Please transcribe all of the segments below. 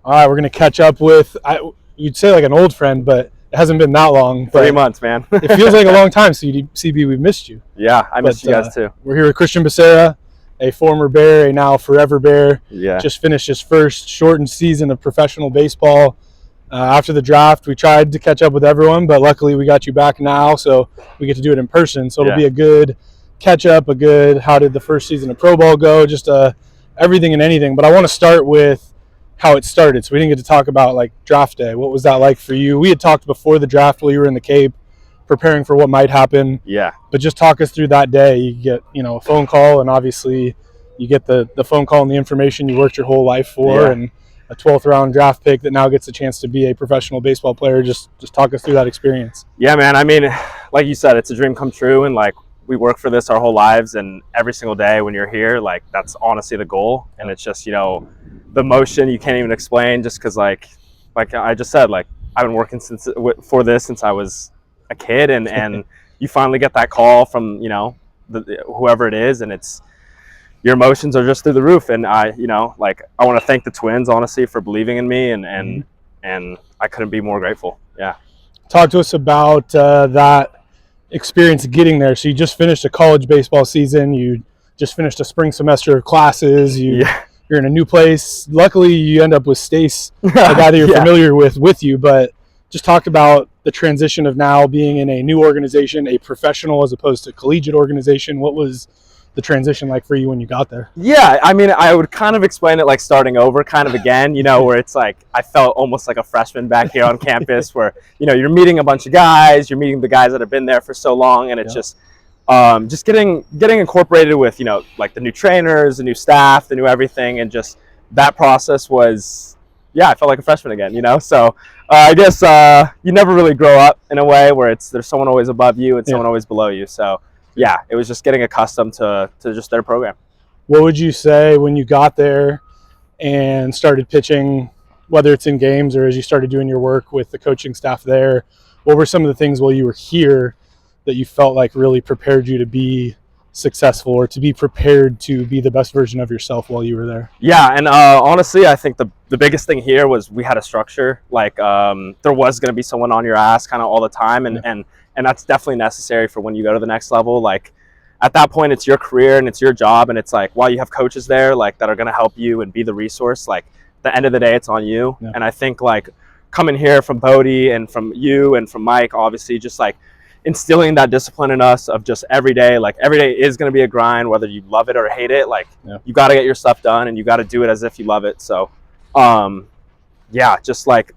All right, we're going to catch up with, you'd say like an old friend, but it hasn't been that long. 3 months, man. It feels like a long time, CB. We've missed you. Yeah, I missed you guys too. We're here with Christian Becerra, a former Bear, a now forever Bear. Yeah. Just finished his first shortened season of professional baseball. After the draft, we tried to catch up with everyone, but luckily we got you back now, so we get to do it in person. So it'll be a good catch up, how did the first season of Pro Ball go, just everything and anything. But I want to start with how it started. So we didn't get to talk about like draft day. What was that like for you? We had talked before the draft while you were in the Cape, preparing for what might happen. Yeah. But just talk us through that day. You get, a phone call, and obviously you get the phone call and the information you worked your whole life for, and a 12th round draft pick that now gets a chance to be a professional baseball player. Just talk us through that experience. Yeah, man. I mean, like you said, it's a dream come true, and like we work for this our whole lives, and every single day when you're here, like that's honestly the goal. And it's just, the emotion you can't even explain, just because like I just said, like I've been working for this since I was a kid, and you finally get that call from whoever it is, and it's your emotions are just through the roof. And I want to thank the Twins honestly for believing in me, and I couldn't be more grateful. Yeah. Talk to us about that experience getting there. So you just finished a college baseball season, you just finished a spring semester of classes, you're in a new place. Luckily you end up with Stace, a guy that you're familiar with you, but just talk about the transition of now being in a new organization, a professional as opposed to collegiate organization. What was the transition like for you when you got there? Yeah, I mean, I would kind of explain it like starting over kind of again, where it's like I felt almost like a freshman back here on campus where, you're meeting a bunch of guys, you're meeting the guys that have been there for so long, and it's just getting incorporated with, like the new trainers, the new staff, the new everything, and just that process was, I felt like a freshman again, So I guess you never really grow up in a way where there's someone always above you and someone always below you. So yeah, it was just getting accustomed to just their program. What would you say when you got there and started pitching, whether it's in games or as you started doing your work with the coaching staff there? What were some of the things while you were here that you felt like really prepared you to be successful or to be prepared to be the best version of yourself while you were there? Yeah, and honestly, I think the biggest thing here was we had a structure. Like there was going to be someone on your ass kind of all the time, and that's definitely necessary for when you go to the next level. Like at that point, it's your career and it's your job, and it's like while you have coaches there like that are going to help you and be the resource, like at the end of the day, it's on you. And I think like coming here from Bodie and from you and from Mike, obviously just like instilling that discipline in us of just every day is going to be a grind, whether you love it or hate it. Like you got to get your stuff done and you got to do it as if you love it. So just like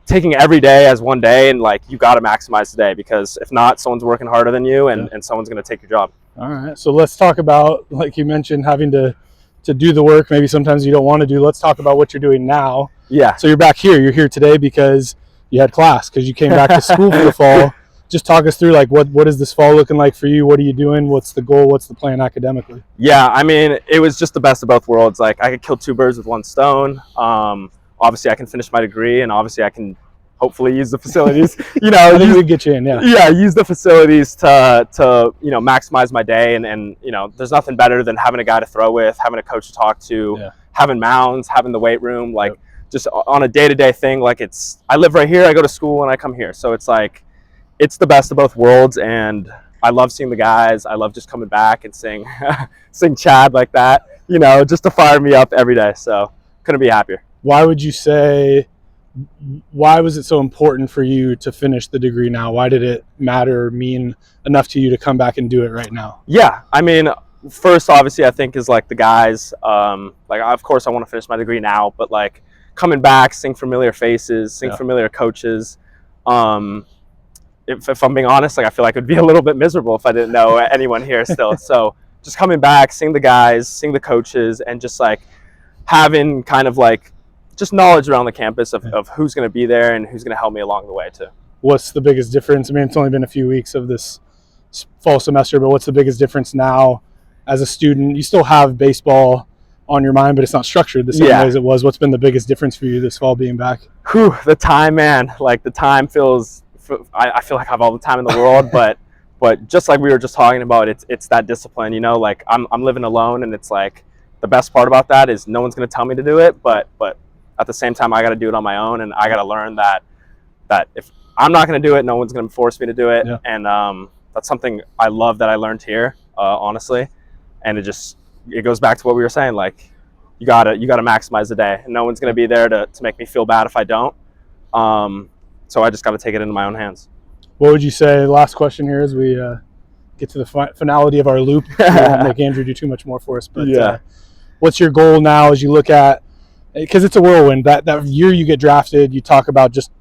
taking every day as one day, and like you got to maximize the day, because if not, someone's working harder than you, and someone's going to take your job. All right, so let's talk about, like you mentioned, having to do the work maybe sometimes you don't want to do. Let's talk about what you're doing now. Yeah. So you're back here. You're here today because you had class, because you came back to school for the fall. Just talk us through, like, what is this fall looking like for you? What are you doing? What's the goal? What's the plan academically? Yeah, I mean, it was just the best of both worlds. Like, I could kill two birds with one stone. Obviously, I can finish my degree, and obviously, I can hopefully use the facilities. I think we get you in. Yeah, use the facilities to maximize my day, and there's nothing better than having a guy to throw with, having a coach to talk to, having mounds, having the weight room, like just on a day-to-day thing. Like I live right here. I go to school and I come here, so it's like. It's the best of both worlds, and I love seeing the guys. I love just coming back and sing Chad like that, just to fire me up every day. So couldn't be happier. Why was it so important for you to finish the degree now? Why did it matter or mean enough to you to come back and do it right now? Yeah, I mean, first, obviously, I think is like the guys. Like, of course, I want to finish my degree now, but like coming back, seeing familiar faces, seeing familiar coaches. If I'm being honest, like I feel like it would be a little bit miserable if I didn't know anyone here still. So just coming back, seeing the guys, seeing the coaches, and just like having kind of like just knowledge around the campus of who's going to be there and who's going to help me along the way too. What's the biggest difference? I mean, it's only been a few weeks of this fall semester, but what's the biggest difference now as a student? You still have baseball on your mind, but it's not structured the same way as it was. What's been the biggest difference for you this fall being back? The time, man. Like the time feels... I feel like I have all the time in the world, but just like we were just talking about, it's that discipline, like I'm living alone, and it's like the best part about that is no one's going to tell me to do it, but at the same time, I got to do it on my own, and I got to learn that if I'm not going to do it, no one's going to force me to do it. Yeah. And that's something I love that I learned here, honestly. And it goes back to what we were saying, like you gotta maximize the day, and no one's going to be there to make me feel bad if I don't. So I just got to take it into my own hands. What would you say? Last question here as we get to the finality of our loop. We won't make Andrew do too much more for us, but what's your goal now as you look at, because it's a whirlwind, that year you get drafted, you talk about just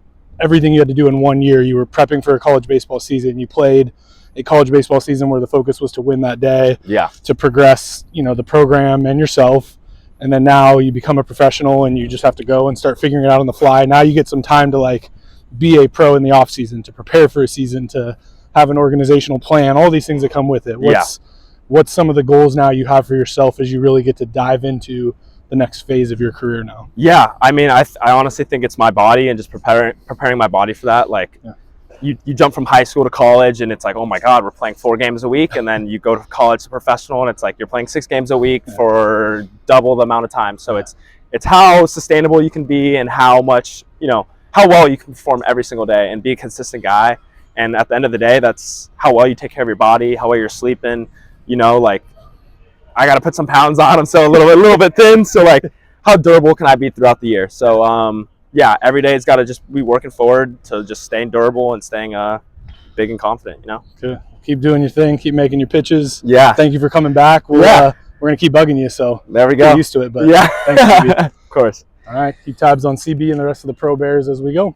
everything you had to do in 1 year. You were prepping for a college baseball season. You played a college baseball season where the focus was to win that day, to progress, the program and yourself. And then now you become a professional and you just have to go and start figuring it out on the fly. Now you get some time to like be a pro in the off season, to prepare for a season, to have an organizational plan, all these things that come with it. What's some of the goals now you have for yourself as you really get to dive into the next phase of your career now? Yeah, I mean, I honestly think it's my body and just preparing my body for that. Like, you jump from high school to college, and it's like, oh my God, we're playing 4 games a week, and then you go to college to professional, and it's like you're playing 6 games a week for double the amount of time. So it's how sustainable you can be, and how much how well you can perform every single day, and be a consistent guy. And at the end of the day, that's how well you take care of your body, how well you're sleeping. Like, I got to put some pounds on. I'm still a little bit thin. So like, how durable can I be throughout the year? So yeah, every day it's got to just be working forward to just staying durable and staying big and confident. Good. Keep doing your thing. Keep making your pitches. Yeah. Thank you for coming back. We're gonna keep bugging you. So there we go. Get used to it. But yeah. Thanks, CB. Of course. All right. Keep tabs on CB and the rest of the Pro Bears as we go.